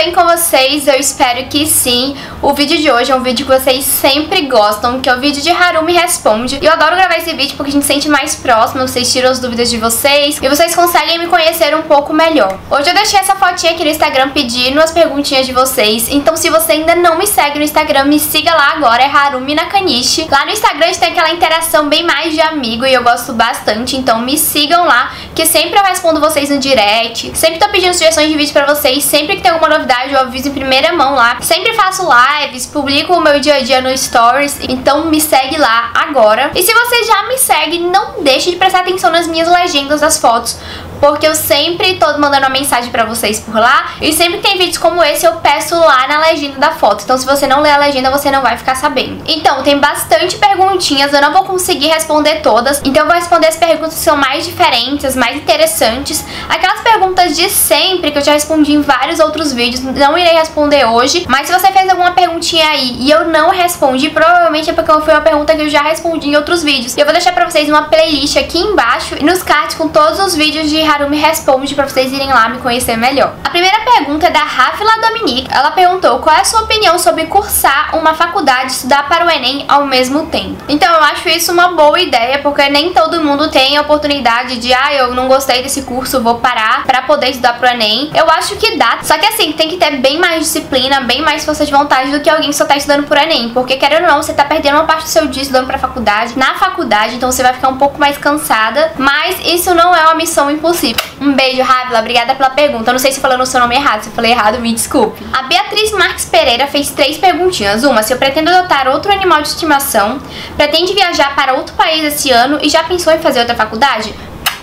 bem com vocês? Eu espero que sim. O vídeo de hoje é um vídeo que vocês sempre gostam, que é o vídeo de Harumi Responde. E eu adoro gravar esse vídeo porque a gente se sente mais próximo, vocês tiram as dúvidas de vocês e vocês conseguem me conhecer um pouco melhor. Hoje eu deixei essa fotinha aqui no Instagram pedindo as perguntinhas de vocês, então se você ainda não me segue no Instagram, me siga lá agora, é Harumi Nakanishi. Lá no Instagram a gente tem aquela interação bem mais de amigo e eu gosto bastante, então me sigam lá, que sempre eu respondo vocês no direct, sempre tô pedindo sugestões de vídeo pra vocês, sempre que tem alguma novidade eu aviso em primeira mão lá. Sempre faço lives, publico o meu dia a dia no Stories, então me segue lá agora. E se você já me segue, não deixe de prestar atenção nas minhas legendas das fotos, porque eu sempre tô mandando uma mensagem pra vocês por lá, e sempre que tem vídeos como esse eu peço lá na legenda da foto. Então se você não ler a legenda, você não vai ficar sabendo. Então tem bastante perguntinhas, eu não vou conseguir responder todas, então eu vou responder as perguntas que são mais diferentes, as mais interessantes, aquelas perguntas de sempre que eu já respondi em vários outros vídeos. Não irei responder hoje, mas se você fez alguma perguntinha aí e eu não respondi, provavelmente é porque foi uma pergunta que eu já respondi em outros vídeos. Eu vou deixar pra vocês uma playlist aqui embaixo e nos cards com todos os vídeos de Harumi Responde pra vocês irem lá me conhecer melhor. A primeira pergunta é da Rafila Dominique. Ela perguntou qual é a sua opinião sobre cursar uma faculdade e estudar para o Enem ao mesmo tempo. Então eu acho isso uma boa ideia, porque nem todo mundo tem a oportunidade de eu não gostei desse curso, vou parar pra poder estudar pro Enem. Eu acho que dá, só que assim, tem que ter bem mais disciplina, bem mais força de vontade do que alguém que só tá estudando pro Enem, porque querendo ou não, você tá perdendo uma parte do seu dia estudando pra faculdade, na faculdade, então você vai ficar um pouco mais cansada, mas isso não é uma missão impossível. Um beijo, Rávila, obrigada pela pergunta. Eu não sei se falando o seu nome errado, se eu falei errado, me desculpe. A Beatriz Marques Pereira fez 3 perguntinhas. Uma, se eu pretendo adotar outro animal de estimação, pretende viajar para outro país esse ano e já pensou em fazer outra faculdade?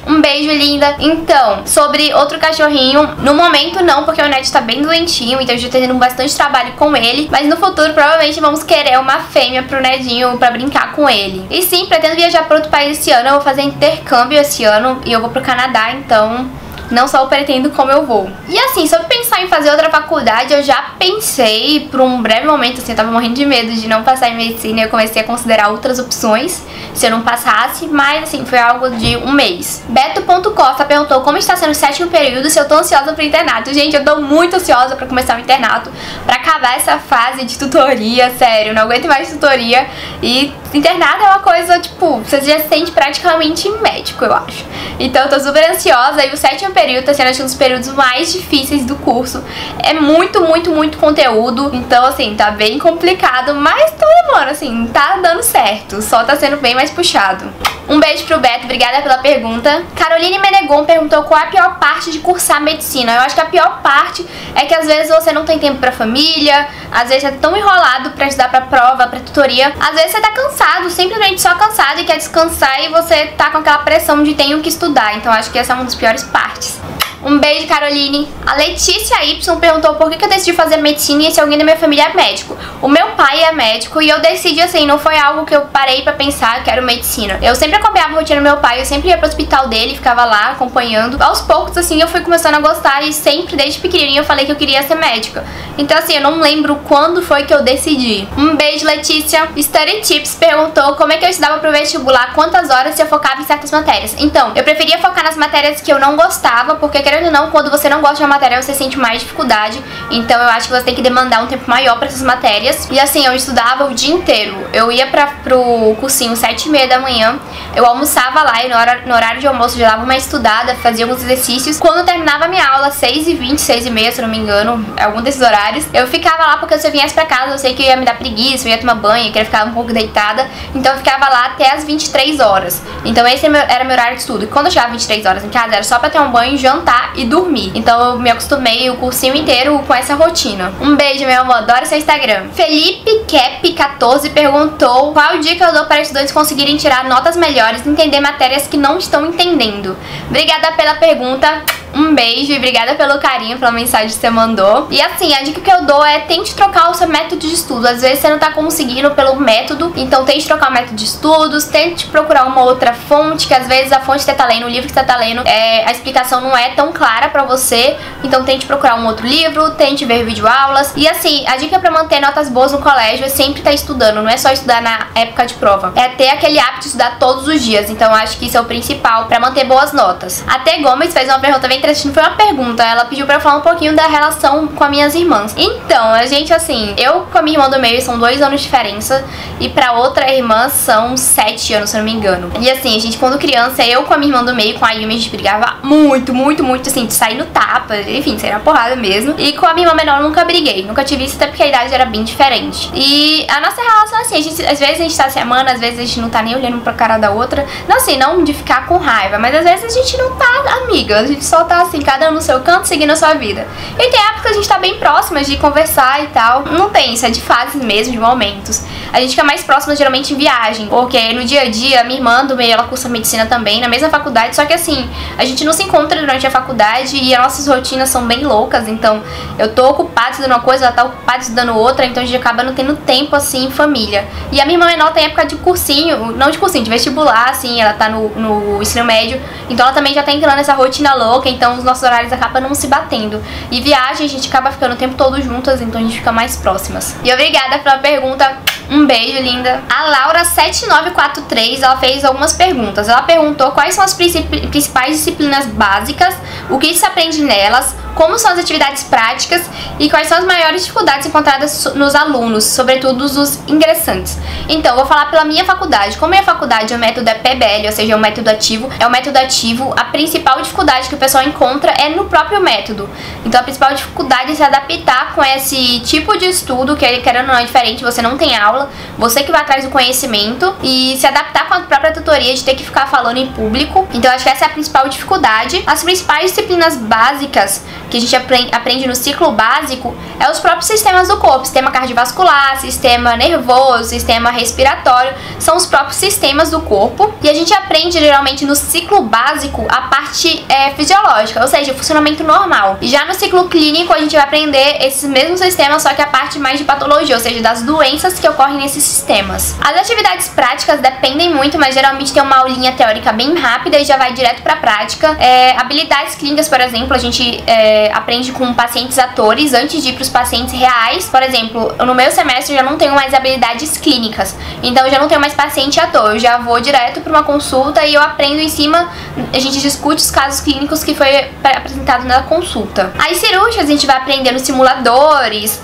Um beijo, linda. Então, sobre outro cachorrinho, no momento não, porque o Ned tá bem doentinho, então a gente tá tendo bastante trabalho com ele, mas no futuro provavelmente vamos querer uma fêmea pro Nedinho pra brincar com ele. E sim, pretendo viajar para outro país esse ano, eu vou fazer intercâmbio esse ano e eu vou pro Canadá, então não só eu pretendo como eu vou. E assim, sobre pensar em fazer outra faculdade, eu já pensei por um breve momento, assim, eu tava morrendo de medo de não passar em medicina e eu comecei a considerar outras opções se eu não passasse, mas assim, foi algo de um mês. Beto.costa perguntou como está sendo o 7º período, se eu tô ansiosa pro internato. Gente, eu tô muito ansiosa pra começar o internato, pra acabar essa fase de tutoria, sério, não aguento mais tutoria. E internato é uma coisa, tipo, você já se sente praticamente médico, eu acho. Então eu tô super ansiosa e o 7º período tá sendo, acho, um dos períodos mais difíceis do curso. É muito conteúdo, então assim, tá bem complicado, mas tô levando, assim, tá dando certo, só tá sendo bem mais puxado. Um beijo pro Beto, obrigada pela pergunta. Caroline Menegon perguntou qual é a pior parte de cursar medicina. Eu acho que a pior parte é que às vezes você não tem tempo pra família, às vezes você tá tão enrolado pra estudar pra prova, pra tutoria, às vezes você tá cansado, simplesmente só cansado e quer descansar e você tá com aquela pressão de tenho que estudar, então acho que essa é uma das piores partes. Um beijo, Caroline. A Letícia Y perguntou por que eu decidi fazer medicina e se alguém da minha família é médico. O meu pai é médico e eu decidi assim, não foi algo que eu parei pra pensar que era medicina. Eu sempre acompanhava a rotina do meu pai, eu sempre ia pro hospital dele, ficava lá acompanhando. Aos poucos, assim, eu fui começando a gostar e sempre, desde pequenininha, eu falei que eu queria ser médica. Então assim, eu não lembro quando foi que eu decidi. Um beijo, Letícia. Study Tips perguntou como é que eu estudava pro vestibular, quantas horas se eu focava em certas matérias. Então, eu preferia focar nas matérias que eu não gostava, porque querendo ou não, quando você não gosta de uma matéria, você sente mais dificuldade. Então eu acho que você tem que demandar um tempo maior pra essas matérias. E assim, eu estudava o dia inteiro. Eu ia pro cursinho 7h30 da manhã, eu almoçava lá e no horário de almoço eu já dava uma estudada, fazia alguns exercícios. Quando terminava a minha aula, 6h20, 6h30, se eu não me engano, algum desses horários, eu ficava lá, porque se eu viesse pra casa, eu sei que eu ia me dar preguiça, eu ia tomar banho, eu queria ficar um pouco deitada. Então eu ficava lá até as 23 horas. Então esse era meu horário de estudo. E quando eu chegava 23 horas em casa, era só pra ter um banho, jantar e dormir. Então eu me acostumei o cursinho inteiro com essa rotina. Um beijo, meu amor, adoro seu Instagram. Felipe Cap 14 perguntou qual dica eu dou para estudantes conseguirem tirar notas melhores e entender matérias que não estão entendendo. Obrigada pela pergunta. Um beijo e obrigada pelo carinho, pela mensagem que você mandou. E assim, a dica que eu dou é tente trocar o seu método de estudo. Às vezes você não tá conseguindo pelo método, então tente trocar o método de estudos, tente procurar uma outra fonte, que às vezes a fonte que você tá lendo, o livro que você tá lendo, a explicação não é tão clara pra você, então tente procurar um outro livro, tente ver videoaulas. E assim, a dica pra manter notas boas no colégio é sempre estar estudando, não é só estudar na época de prova, é ter aquele hábito de estudar todos os dias. Então eu acho que isso é o principal pra manter boas notas. A T Gomes fez uma pergunta bem interessante, não foi uma pergunta, ela pediu pra eu falar um pouquinho da relação com as minhas irmãs. Então, a gente, assim, eu com a minha irmã do meio são 2 anos de diferença e pra outra irmã são 7 anos, se eu não me engano. E assim, a gente quando criança, eu com a minha irmã do meio, com a Yumi, a gente brigava muito, assim, de sair no tapa, enfim, sair na porrada mesmo. E com a minha irmã menor eu nunca briguei, nunca tive isso, até porque a idade era bem diferente. E a nossa relação, assim, às vezes a gente tá se amando, às vezes a gente não tá nem olhando pra cara da outra. Não assim, não de ficar com raiva, mas às vezes a gente não tá amiga, a gente só tá assim, cada um no seu canto, seguindo a sua vida. E tem épocas que a gente tá bem próximas de conversar e tal. Não tem, isso é de fases mesmo, de momentos. A gente fica mais próxima geralmente em viagem, porque no dia a dia, a minha irmã do meio, ela cursa medicina também, na mesma faculdade, só que assim, a gente não se encontra durante a faculdade e as nossas rotinas são bem loucas, então eu tô ocupada estudando uma coisa, ela tá ocupada estudando outra, então a gente acaba não tendo tempo assim em família. E a minha irmã menor tem época de cursinho, não de cursinho, de vestibular, assim, ela tá no ensino médio, então ela também já tá entrando nessa rotina louca, então os nossos horários acabam não se batendo. E viagem, a gente acaba ficando o tempo todo juntas, então a gente fica mais próximas. E obrigada pela pergunta, um beijo, linda. A Laura7943, ela fez algumas perguntas. Ela perguntou quais são as principais disciplinas básicas, o que se aprende nelas, como são as atividades práticas e quais são as maiores dificuldades encontradas nos alunos, sobretudo os ingressantes. Então, eu vou falar pela minha faculdade. Como a minha faculdade, o método é PBL, ou seja, é o método ativo, a principal dificuldade que o pessoal encontra é no próprio método. Então, a principal dificuldade é se adaptar com esse tipo de estudo, que querendo ou não é diferente, você não tem aula, você que vai atrás do conhecimento, e se adaptar com a própria tutoria de ter que ficar falando em público. Então, acho que essa é a principal dificuldade. As principais disciplinas básicas que a gente aprende no ciclo básico é os próprios sistemas do corpo, sistema cardiovascular, sistema nervoso, sistema respiratório, são os próprios sistemas do corpo, e a gente aprende geralmente no ciclo básico a parte fisiológica, ou seja, o funcionamento normal. E já no ciclo clínico a gente vai aprender esses mesmos sistemas, só que a parte mais de patologia, ou seja, das doenças que ocorrem nesses sistemas. As atividades práticas dependem muito, mas geralmente tem uma aulinha teórica bem rápida e já vai direto pra prática. Habilidades clínicas, por exemplo, a gente aprende com pacientes atores antes de ir para os pacientes reais. Por exemplo, no meu semestre eu já não tenho mais habilidades clínicas, então eu já não tenho mais paciente ator, eu já vou direto para uma consulta e eu aprendo em cima, a gente discute os casos clínicos que foi apresentado na consulta. As cirúrgicas a gente vai aprender nos simuladores,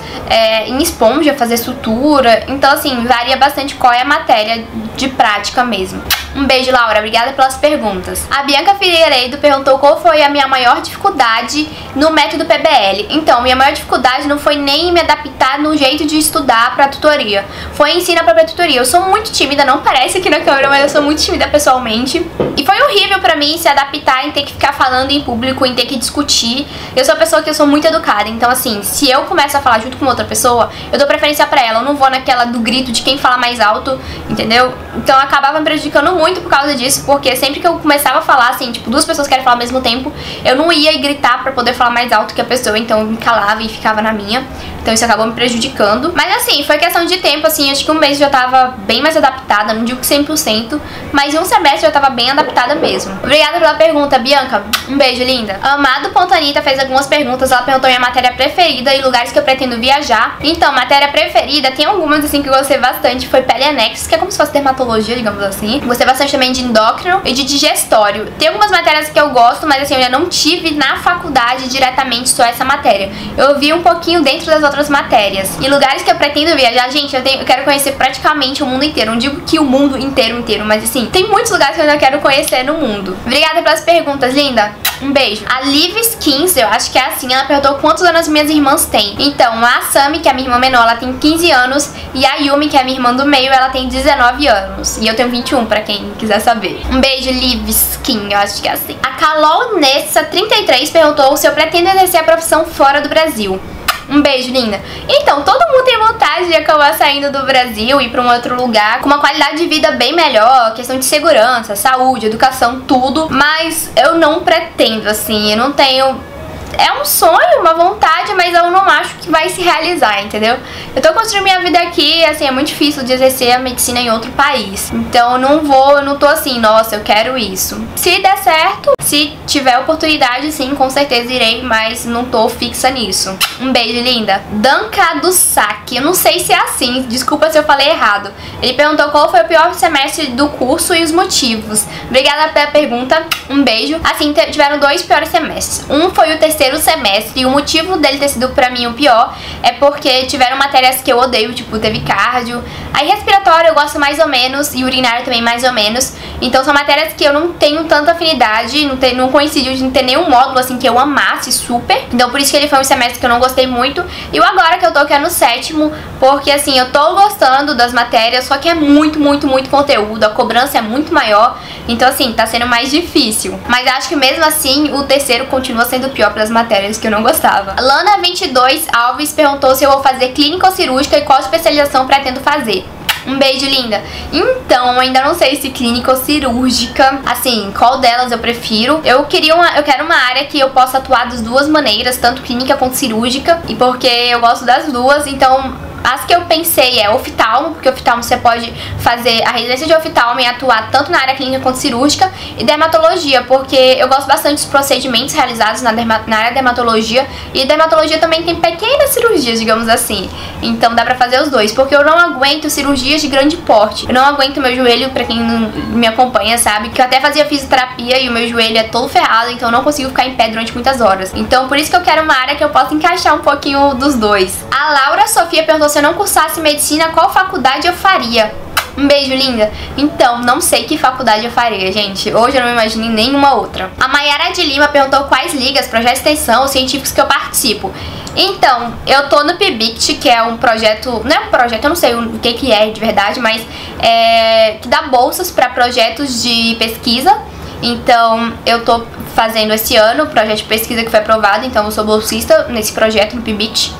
em esponja, fazer sutura, então assim, varia bastante qual é a matéria de prática mesmo. Um beijo, Laura, obrigada pelas perguntas. A Bianca Figueiredo perguntou qual foi a minha maior dificuldade no método PBL. Então, minha maior dificuldade não foi nem me adaptar no jeito de estudar pra tutoria, foi em si na própria tutoria. Eu sou muito tímida, não parece aqui na câmera, mas eu sou muito tímida pessoalmente. E foi horrível pra mim se adaptar em ter que ficar falando em público, em ter que discutir. Eu sou uma pessoa que eu sou muito educada, então assim, se eu começo a falar junto com outra pessoa, eu dou preferência pra ela, eu não vou naquela do grito de quem fala mais alto, entendeu? Então eu acabava me prejudicando muito por causa disso, porque sempre que eu começava a falar, assim, tipo, 2 pessoas querem falar ao mesmo tempo, eu não ia gritar pra poder falar mais alto que a pessoa, então eu me calava e ficava na minha. Então isso acabou me prejudicando. Mas assim, foi questão de tempo, assim, acho que um mês eu já tava bem mais adaptada, não digo que 100%, mas em um semestre eu já tava bem adaptada mesmo. Obrigada pela pergunta, Bianca. Um beijo, linda. Amado.Anitta fez algumas perguntas, ela perguntou minha matéria preferida e lugares que eu pretendo viajar. Então, matéria preferida, tem algumas, assim, que eu gostei bastante, foi pele anexo, que é como se fosse dermatologia, digamos assim. Gostei bastante também de endócrino e de digestório. Tem algumas matérias que eu gosto, mas assim, eu ainda não tive na faculdade diretamente só essa matéria. Eu vi um pouquinho dentro das outras matérias. E lugares que eu pretendo viajar, gente, eu quero conhecer praticamente o mundo inteiro. Não digo que o mundo inteiro, mas assim, tem muitos lugares que eu ainda quero conhecer no mundo. Obrigada pelas perguntas, linda. Um beijo. A Liv Skins, eu acho que é assim, ela perguntou quantos anos minhas irmãs têm. Então, a Sami, que é a minha irmã menor, ela tem 15 anos. E a Yumi, que é a minha irmã do meio, ela tem 19 anos. E eu tenho 21, pra quem quiser saber. Um beijo, Liv Skin, eu acho que é assim. A Carol Nessa 33 perguntou se eu pretendo exercer a profissão fora do Brasil. Um beijo, linda. Então, todo mundo tem vontade de acabar saindo do Brasil e ir pra um outro lugar com uma qualidade de vida bem melhor, questão de segurança, saúde, educação, tudo. Mas eu não pretendo, assim, eu não tenho é um sonho, uma vontade, mas eu não acho que vai se realizar, entendeu? Eu tô construindo minha vida aqui, assim, é muito difícil de exercer a medicina em outro país. Então eu não tô assim, nossa, eu quero isso. Se der certo, se tiver oportunidade, sim, com certeza irei, mas não tô fixa nisso. Um beijo, linda. Danka do Saque, eu não sei se é assim, desculpa se eu falei errado. Ele perguntou qual foi o pior semestre do curso e os motivos. Obrigada pela pergunta, um beijo. Assim, tiveram 2 piores semestres. Um foi o terceiro semestre e o motivo dele ter sido pra mim o pior é porque tiveram matérias que eu odeio, tipo, teve cardio. Aí respiratório eu gosto mais ou menos e urinário também mais ou menos. Então são matérias que eu não tenho tanta afinidade, não coincidiu de não ter nenhum módulo assim que eu amasse super. Então por isso que ele foi um semestre que eu não gostei muito. E o agora que eu tô, que é no 7º, porque assim, eu tô gostando das matérias, só que é muito conteúdo, a cobrança é muito maior. Então assim, tá sendo mais difícil. Mas acho que mesmo assim, o terceiro continua sendo pior para as matérias que eu não gostava. Lana22 Alves perguntou se eu vou fazer clínica ou cirúrgica e qual especialização pretendo fazer. Um beijo, linda. Então, ainda não sei se clínica ou cirúrgica, assim, qual delas eu prefiro. Eu quero uma área que eu possa atuar das duas maneiras, tanto clínica quanto cirúrgica, e porque eu gosto das duas, então as que eu pensei é oftalmo, porque oftalmo você pode fazer a residência de oftalmo e atuar tanto na área clínica quanto cirúrgica, e dermatologia, porque eu gosto bastante dos procedimentos realizados na área de dermatologia, e dermatologia também tem pequenas cirurgias, digamos assim. Então dá pra fazer os dois, porque eu não aguento cirurgias de grande porte. Eu não aguento meu joelho, pra quem não me acompanha sabe, que eu até fazia fisioterapia e o meu joelho é todo ferrado, então eu não consigo ficar em pé durante muitas horas. Então por isso que eu quero uma área que eu possa encaixar um pouquinho dos dois. A Laura Sofia perguntou se eu não cursasse medicina, qual faculdade eu faria? Um beijo, linda. Então, não sei que faculdade eu faria, gente. Hoje eu não me imagino em nenhuma outra. A Mayara de Lima perguntou quais ligas, projetos de extensão ou científicos que eu participo. Então, eu tô no PIBICT, que é um projeto... Não é um projeto, eu não sei o que é de verdade, mas que dá bolsas para projetos de pesquisa. Então, eu tô fazendo esse ano o projeto de pesquisa que foi aprovado, então eu sou bolsista nesse projeto no PIBICT.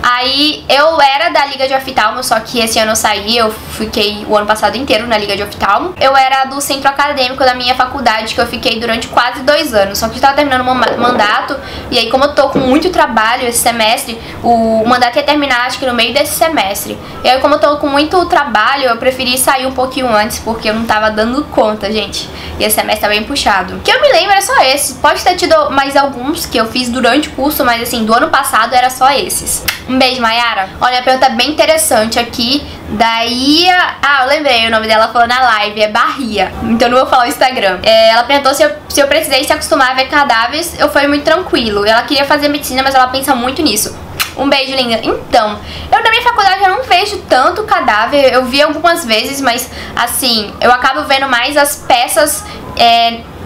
Aí eu era da Liga de Oftalmo, só que esse ano eu saí, eu fiquei o ano passado inteiro na Liga de Oftalmo. Eu era do centro acadêmico da minha faculdade, que eu fiquei durante quase 2 anos, só que eu tava terminando o mandato, e aí como eu tô com muito trabalho esse semestre, o mandato ia terminar acho que no meio desse semestre. E aí como eu tô com muito trabalho, eu preferi sair um pouquinho antes, porque eu não tava dando conta, gente. E esse semestre tá bem puxado. Que eu me lembro é só esse, pode ter tido mais alguns que eu fiz durante o curso, mas assim, do ano passado era só esses. Um beijo, Mayara. Olha, a pergunta bem interessante aqui da Ia... Ah, eu lembrei, o nome dela falou na live, é Barria. Então não vou falar o Instagram. Ela perguntou se eu precisei se acostumar a ver cadáveres. Eu fui muito tranquilo. Ela queria fazer medicina, mas ela pensa muito nisso. Um beijo, linda. Então, eu na minha faculdade eu não vejo tanto cadáver. Eu vi algumas vezes, mas assim, eu acabo vendo mais as peças...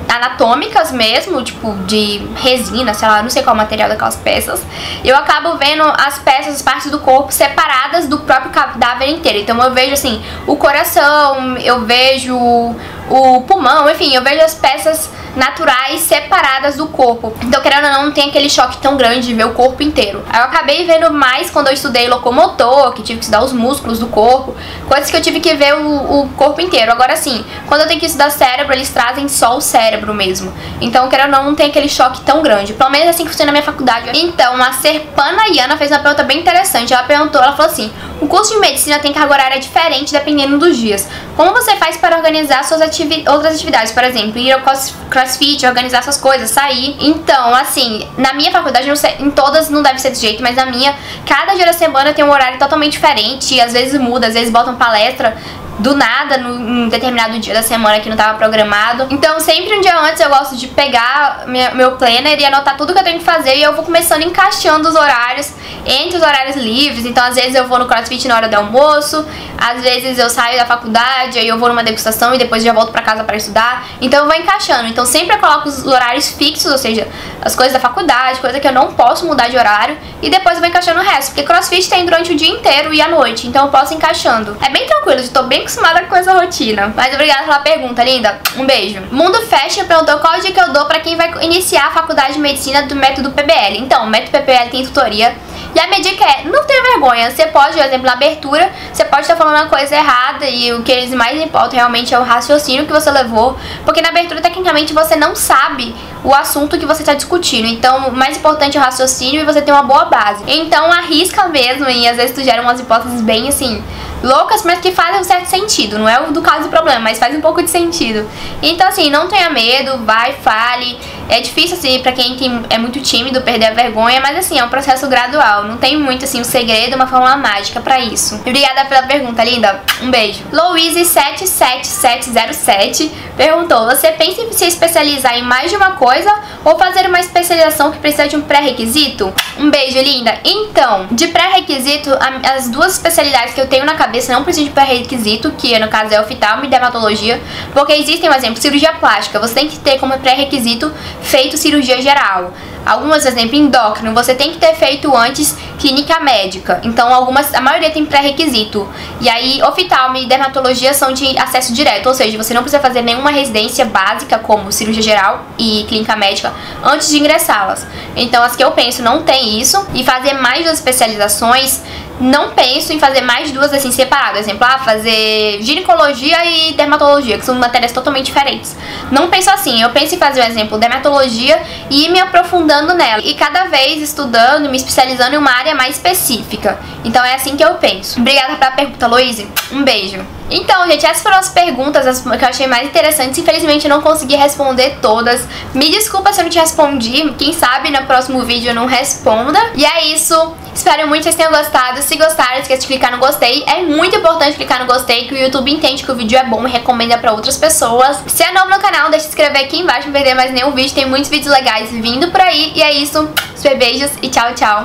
anatômicas mesmo, tipo de resina, sei lá, não sei qual é o material daquelas peças. Eu acabo vendo as peças, as partes do corpo separadas do próprio cadáver inteiro. Então eu vejo assim, o coração, eu vejo o pulmão, enfim, eu vejo as peças naturais separadas do corpo. Então, querendo ou não tem aquele choque tão grande de ver o corpo inteiro. Aí eu acabei vendo mais quando eu estudei locomotor, que tive que estudar os músculos do corpo, coisas que eu tive que ver o corpo inteiro. Agora sim, quando eu tenho que estudar cérebro, eles trazem só o cérebro mesmo. Então, querendo ou não tem aquele choque tão grande. Pelo menos assim que funciona na minha faculdade. Então, a Serpana Iana fez uma pergunta bem interessante. Ela falou assim: o curso de medicina tem carga horária diferente dependendo dos dias. Como você faz para organizar suas outras atividades? Por exemplo, ir ao CrossFit, organizar essas coisas, sair. Então, assim, na minha faculdade, não sei, em todas não deve ser desse jeito, mas na minha, cada dia da semana tem um horário totalmente diferente. E às vezes muda, às vezes botam palestra do nada num determinado dia da semana que não estava programado. Então sempre um dia antes eu gosto de pegar meu planner e anotar tudo que eu tenho que fazer, e eu vou começando encaixando os horários entre os horários livres. Então às vezes eu vou no CrossFit na hora do almoço, às vezes eu saio da faculdade, aí eu vou numa degustação e depois já volto pra casa para estudar. Então eu vou encaixando. Então sempre eu coloco os horários fixos, ou seja, as coisas da faculdade, coisa que eu não posso mudar de horário, e depois eu vou encaixando o resto, porque CrossFit tem durante o dia inteiro e à noite, então eu posso ir encaixando. É bem tranquilo, eu tô bem acostumada com essa rotina. Mas obrigada pela pergunta, linda. Um beijo. Mundo Fashion perguntou qual dica eu dou pra quem vai iniciar a faculdade de medicina do método PBL. Então, o método PBL tem tutoria. E a minha dica é, não tenha vergonha. Você pode, por exemplo, na abertura, você pode estar falando uma coisa errada, e o que eles mais importam realmente é o raciocínio que você levou. Porque na abertura, tecnicamente, você não sabe o assunto que você está discutindo. Então, o mais importante é o raciocínio e você ter uma boa base. Então, arrisca mesmo e às vezes tu gera umas hipóteses bem, assim, loucas, mas que fazem um certo sentido. Não é o do caso do problema, mas faz um pouco de sentido. Então, assim, não tenha medo, vai, fale. É difícil, assim, pra quem é muito tímido, perder a vergonha, mas, assim, é um processo gradual. Não tem muito, assim, um segredo, uma fórmula mágica pra isso. Obrigada pela pergunta, linda. Um beijo. Louise77707 perguntou: você pensa em se especializar em mais de uma coisa ou fazer uma especialização que precisa de um pré-requisito? Um beijo, linda. Então, de pré-requisito, as duas especialidades que eu tenho na cabeça não precisam de pré-requisito, que no caso é oftalmo e dermatologia, porque existem, por exemplo, cirurgia plástica. Você tem que ter como pré-requisito feito cirurgia geral. Algumas, exemplo, endócrino, você tem que ter feito antes clínica médica. Então, a maioria tem pré-requisito. E aí, oftalmo e dermatologia são de acesso direto, ou seja, você não precisa fazer nenhuma residência básica, como cirurgia geral e clínica médica, antes de ingressá-las. Então, as que eu penso não tem isso. E fazer mais duas especializações, não penso em fazer mais duas assim separadas. Exemplo, fazer ginecologia e dermatologia, que são matérias totalmente diferentes. Não penso assim, eu penso em fazer, por exemplo, dermatologia e ir me aprofundando nela. E cada vez estudando, me especializando em uma área mais específica. Então é assim que eu penso. Obrigada pela pergunta, Louise. Um beijo. Então, gente, essas foram as perguntas que eu achei mais interessantes. Infelizmente eu não consegui responder todas. Me desculpa se eu não te respondi. Quem sabe no próximo vídeo eu não responda. E é isso. Espero muito que vocês tenham gostado. Se gostaram, esqueça de clicar no gostei. É muito importante clicar no gostei, que o YouTube entende que o vídeo é bom e recomenda pra outras pessoas. Se é novo no canal, deixa de se inscrever aqui embaixo pra não perder mais nenhum vídeo. Tem muitos vídeos legais vindo por aí. E é isso. Super beijos e tchau, tchau.